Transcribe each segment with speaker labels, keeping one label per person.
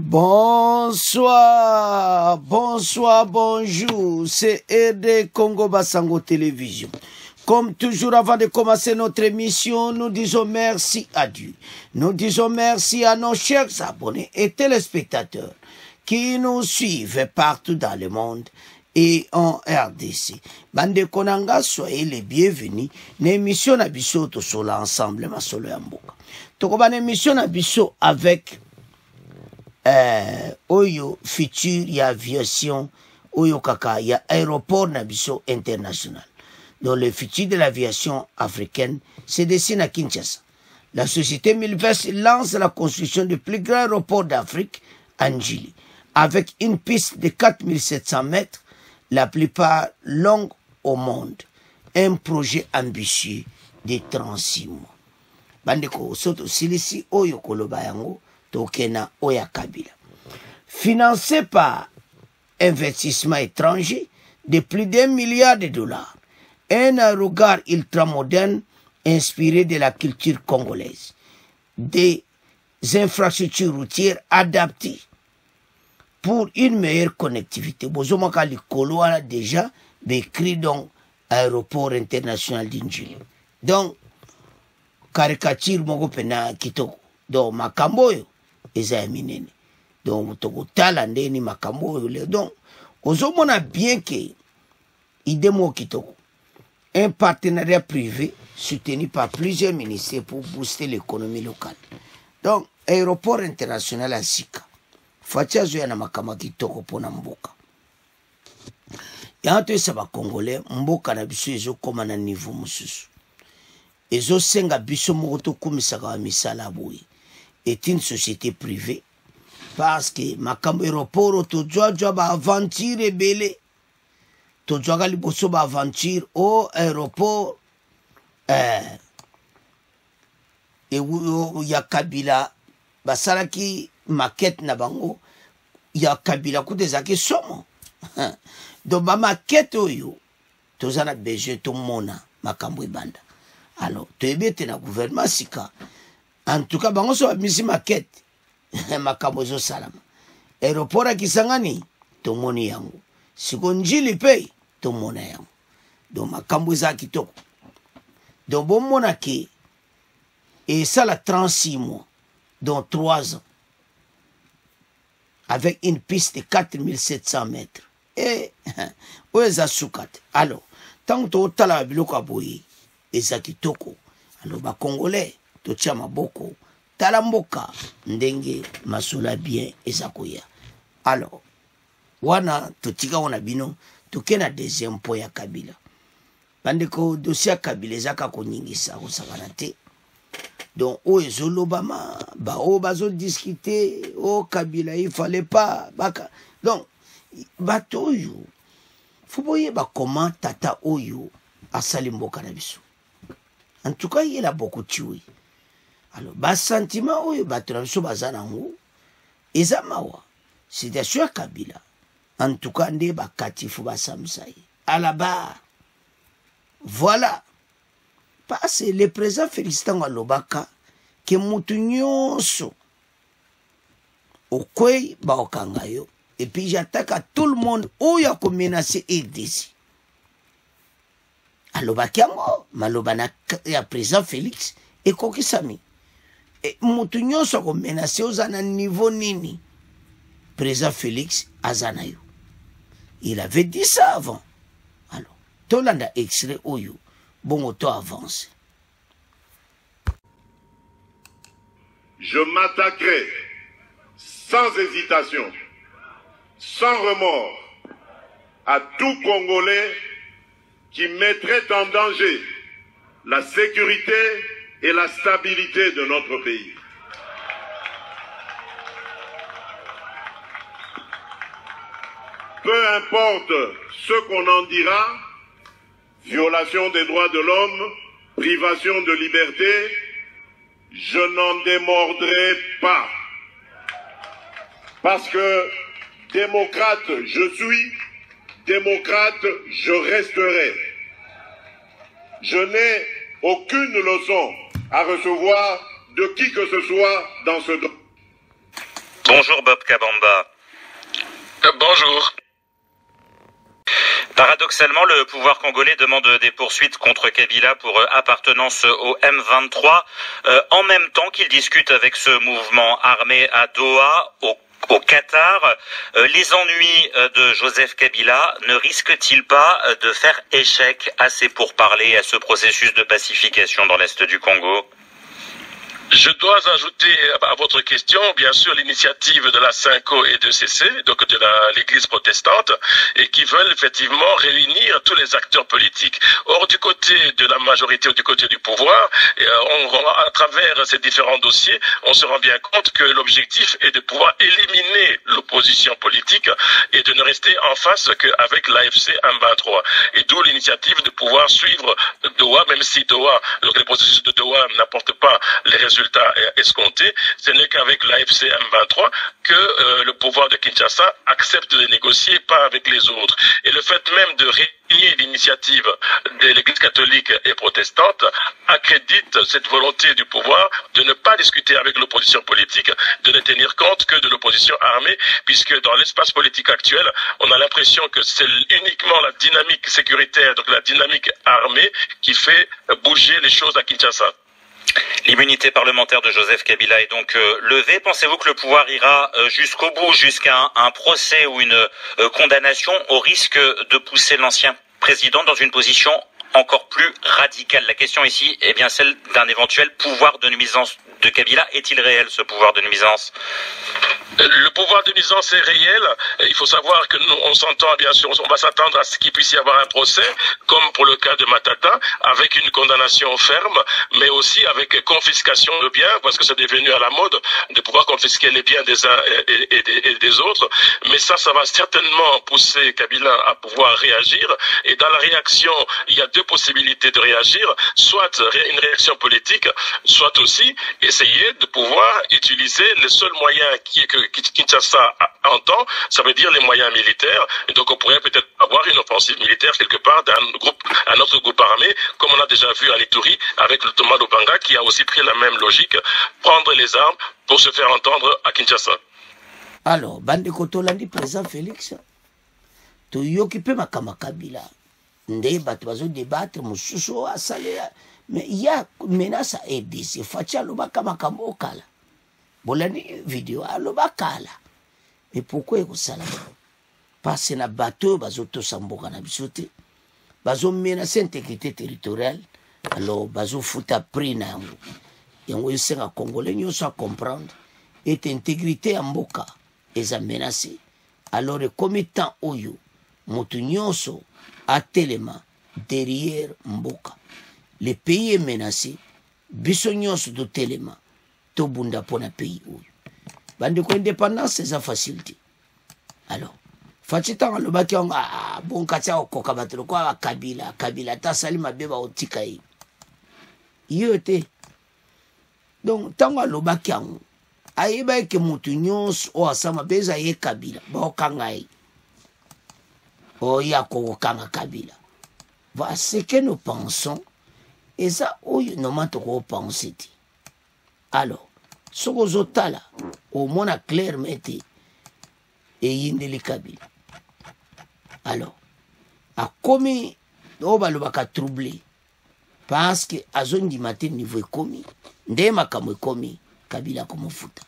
Speaker 1: Bonsoir, bonsoir, bonjour, c'est RD Congo Basango Télévision. Comme toujours, avant de commencer notre émission, nous disons merci à Dieu. Nous disons merci à nos chers abonnés et téléspectateurs qui nous suivent partout dans le monde et en RDC. Bande Konanga, soyez les bienvenus. L'émission Nabiso Tosola ensemble, ma solo Yamboka. Tokoban émission Nabiso avec Oyo futur, il y a aviation, Oyo Kaka, il y a aéroport Nabiso international. Donc le futur de l'aviation africaine se dessine à Kinshasa. La société Milvest lance la construction du plus grand aéroport d'Afrique, Anjili, avec une piste de 4700 mètres, la plupart longue au monde. Un projet ambitieux de 36 mois. Bandeko, soto silisi Oyo Kolobayango, Tokena Oya Kabila. Financé par investissement étranger de plus d'1 milliard de dollars. Un regard ultramoderne inspiré de la culture congolaise. Des infrastructures routières adaptées pour une meilleure connectivité. Bozomaka Likolo a déjà écrit donc aéroport international d'Injili. Donc, caricature mongo pena kitoko. Donc, makamboyo, eza minene. Donc, toko talande ni makamboyo. Donc, ozomona bien que idemo kitoko. Un partenariat privé soutenu par plusieurs ministères pour booster l'économie locale. Donc, aéroport international à Sika. Fatia zoya na makama kitoko pona mboka. Yanto esaba Congolais, mboka na biso ezo koma na niveau mususu. Ezo senga biso moto kumisaka wa misala boye. Est une société privée parce que makamo aéroport to joa ba aventure belé. Tojoaga liboso ba aventure au aéroport ya Kabila basalaki maquette na bango ya Kabila kutezaki somo. Donc ba maquette oyo tozana besoin to mona makambo ebanda. Alors toyebete na gouvernement sika. En tout cas bango so misi maquette makambo zo salama. Aéroport kisangani to moni yango. Sikonjili pay to mona yango. Donc makambo za kitoko. Donc bon mona ke et ça la 36 mois dont 3 ans avec une piste de 4700 mètres. Et où est Soukat? Alors, tant que tu as la biloko aboye et ça kitoko. Alors ba Congolais to chama boko talamboka ndenge masula bien et ça koya. Alors wana totika wana bino tokena deuxième point ya Kabila. Bandeko dossier Kabila ezaka koningisa osakana te. Donc o ezolobama ba o bazo discuter o Kabila il fallait pas baka. Donc bato oyo faut boye ba comment tata oyo asali mboka na biso. En tout cas il a beaucoup tué. Alors ba sentiment oyo bato na biso bazana ngo ezamawa. C'est sûr Kabila. En tout cas, nde bakati fuba samsaï. À la barre. Voilà. Parce que le président Félicien Walobaka, que moutunyonso, au kwei baokangayo, et puis j'attaque à tout le monde où il y a menacé RDC. Alobakiamo, malobana ya président Félix, et kokisami. Et moutunyonso a menacé aux anan niveau nini. Président Félix Azanayo. Il avait dit ça avant. Alors, Tolanda extrait Oyo. Bon, auto avance.
Speaker 2: Je m'attaquerai sans hésitation, sans remords, à tout Congolais qui mettrait en danger la sécurité et la stabilité de notre pays. Peu importe ce qu'on en dira, violation des droits de l'homme, privation de liberté, je n'en démordrai pas. Parce que démocrate je suis, démocrate je resterai. Je n'ai aucune leçon à recevoir de qui que ce soit dans ce domaine.
Speaker 3: Bonjour Bob Kabamba.
Speaker 4: Bonjour.
Speaker 3: Paradoxalement, le pouvoir congolais demande des poursuites contre Kabila pour appartenance au M23, en même temps qu'il discute avec ce mouvement armé à Doha, au Qatar. Les ennuis de Joseph Kabila ne risquent-ils pas de faire échec à ces pourparlers, à ce processus de pacification dans l'Est du Congo ?
Speaker 4: Je dois ajouter à votre question, bien sûr, l'initiative de la Synco et de CC, donc de l'Église protestante, et qui veulent effectivement réunir tous les acteurs politiques. Or, du côté de la majorité ou du côté du pouvoir, à travers ces différents dossiers, on se rend bien compte que l'objectif est de pouvoir éliminer l'opposition politique et de ne rester en face qu'avec l'AFC M23. Et d'où l'initiative de pouvoir suivre Doha, même si Doha, donc le processus de Doha n'apporte pas les résultats escomptés, ce n'est qu'avec l'AFC M23 que le pouvoir de Kinshasa accepte de négocier, pas avec les autres. Et le fait même de réunir l'initiative de l'Église catholique et protestante accrédite cette volonté du pouvoir de ne pas discuter avec l'opposition politique, de ne tenir compte que de l'opposition armée, puisque dans l'espace politique actuel, on a l'impression que c'est uniquement la dynamique sécuritaire, donc la dynamique armée, qui fait bouger les choses à Kinshasa.
Speaker 3: L'immunité parlementaire de Joseph Kabila est donc levée. Pensez-vous que le pouvoir ira jusqu'au bout, jusqu'à un procès ou une condamnation, au risque de pousser l'ancien président dans une position encore plus radicale? La question ici est bien celle d'un éventuel pouvoir de nuisance de Kabila. Est-il réel, ce pouvoir de nuisance?
Speaker 4: Le pouvoir de nuisance est réel. Il faut savoir que nous, on s'entend, bien sûr, on va s'attendre à ce qu'il puisse y avoir un procès, comme pour le cas de Matata, avec une condamnation ferme, mais aussi avec confiscation de biens, parce que c'est devenu à la mode de pouvoir confisquer les biens des uns et des autres. Mais ça va certainement pousser Kabila à pouvoir réagir. Et dans la réaction, il y a deux possibilités de réagir, soit une réaction politique, soit aussi essayer de pouvoir utiliser les seuls moyens que Kinshasa entend, ça veut dire les moyens militaires. Et donc on pourrait peut-être avoir une offensive militaire quelque part un autre groupe armé, comme on a déjà vu à Ituri avec le Thomas Lubanga, qui a aussi pris la même logique, prendre les armes pour se faire entendre à Kinshasa.
Speaker 1: Alors, bande kotolandi président Félix, to yoki pe makama Kabila, nde bato bazo débattre mususu asale, mais il y a menace à RDC, facha lobaka makambo okala. Bolani vidéo aloba kala. Mais pourquoi il ça là? Parce que na bateau bazo to samboka na bisote. Bazo menacer intégrité territoriale. Alors bazo futa prix na yango. Yango yesenga congolais nyonso à comprendre et intégrité ya mboka eza menacé. Alors le comité oyo motu nyonso atelema derrière mboka. Le pays est menacé. Biso nyonso do telema. Tobunda pona pays oyo. Bande ko indépendance eza facilité. Alors, fatita ngalobaki on bon katia okoka batelo kwa Kabila ta salima beba otika yi. Yote. Donc tango alobaki yango ayeba ke mutu nyonso o asama beza ye Kabila ba okanga yi. O ya ko okanga Kabila. Voilà ce que nous pensons. Et ça, oyo nomanto ko penser. Alors, soko zotala au mona clairement et yindeli Kabila. Alors, a commis obalobaka troublé parce que azondi matin niveau commis nde makamwe commis Kabila comme futa.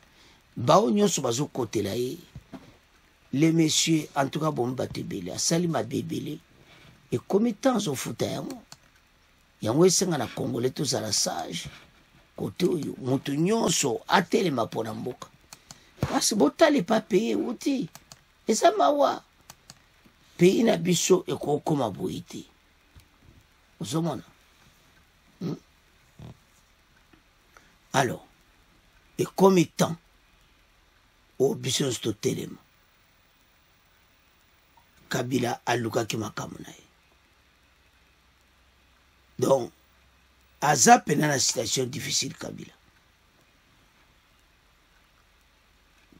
Speaker 1: Bao nyonso bazo kotela ye. Les messieurs en tout cas bon batebele salima bebele et comme temps zo futa yango. Yango esenga na Congolais tous à la sage. Côté oyo mutu nyonso atelema pona mboka. Parce botale pas payer outi. Et ça mawa. Pays na biso ekokoma boite. Ozomona. Alors, et comme temps au biso sto telema. Kabila aluka ki makamuna. Donc aza pena na situation difficile Kabila.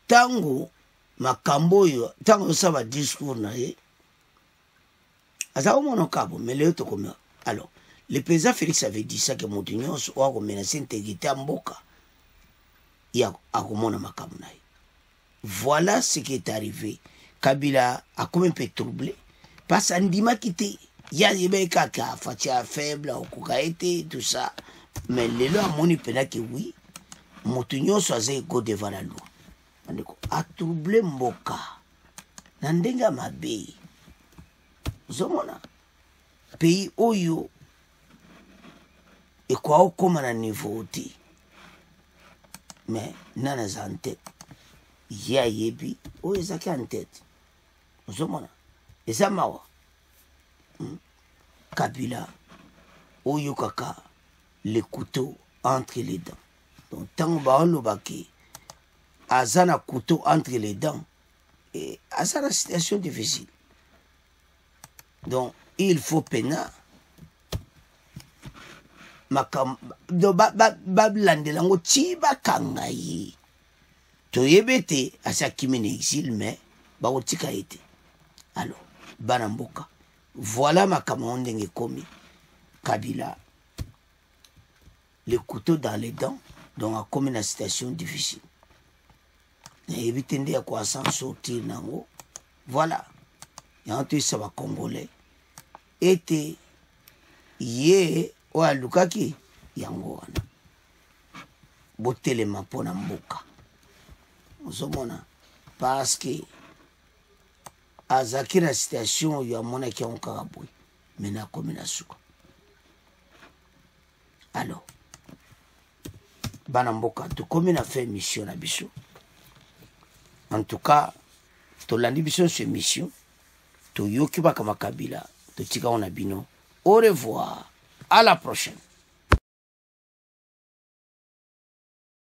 Speaker 1: Tango makambo yo, tango saba discours na ye. Aza omono kabo, mais le to comme. Alors, le président Félix avait dit ça que Montignon soit menacer l'intégrité à Mboka. Il y a akomona makambo na ye. Voilà ce qui est arrivé. Kabila a comme un peu troublé. Parce qu'Andima quitté. Il y a des kaka, fatia faible, okukaete, tout ça. Mais les lois, mon ipena que oui, Moutounion soit go devant la loi. A troublé Mboka. Nandenga mabe. Zomona. Pays oyo. Et quoi, comme à niveau. Mais, nana en tête. Ya yebi, o ezaki en tête. Zomona. Eza mawa. Kabila, oyo kaka, le couteau entre les dents. Donc, tant que on baki, azana couteau entre les dents, et azana situation difficile. Donc, il faut pena. Makam, do bablandelango chiba kangayi. To yebete, asa kimene exil, mais, ba otika ete. Alors, banamboka. Voilà ma commande commis. Kabila, le couteau dans les dents, donc a commis une situation difficile. Et éviter à quoi s'en sortir nango. Voilà. Et en tout ça va congolais. Était yé ou à Lukaki yango wana. Botelema pona mboka. Osomona parce que azaki na situation ya mona ki on karaboy mena comme na suka. Alors bana mboka to comme na fait mission na biso. En tout cas to landi biso ce mission to yoki ba kama Kabila to tika on a bino. Au revoir, à la prochaine.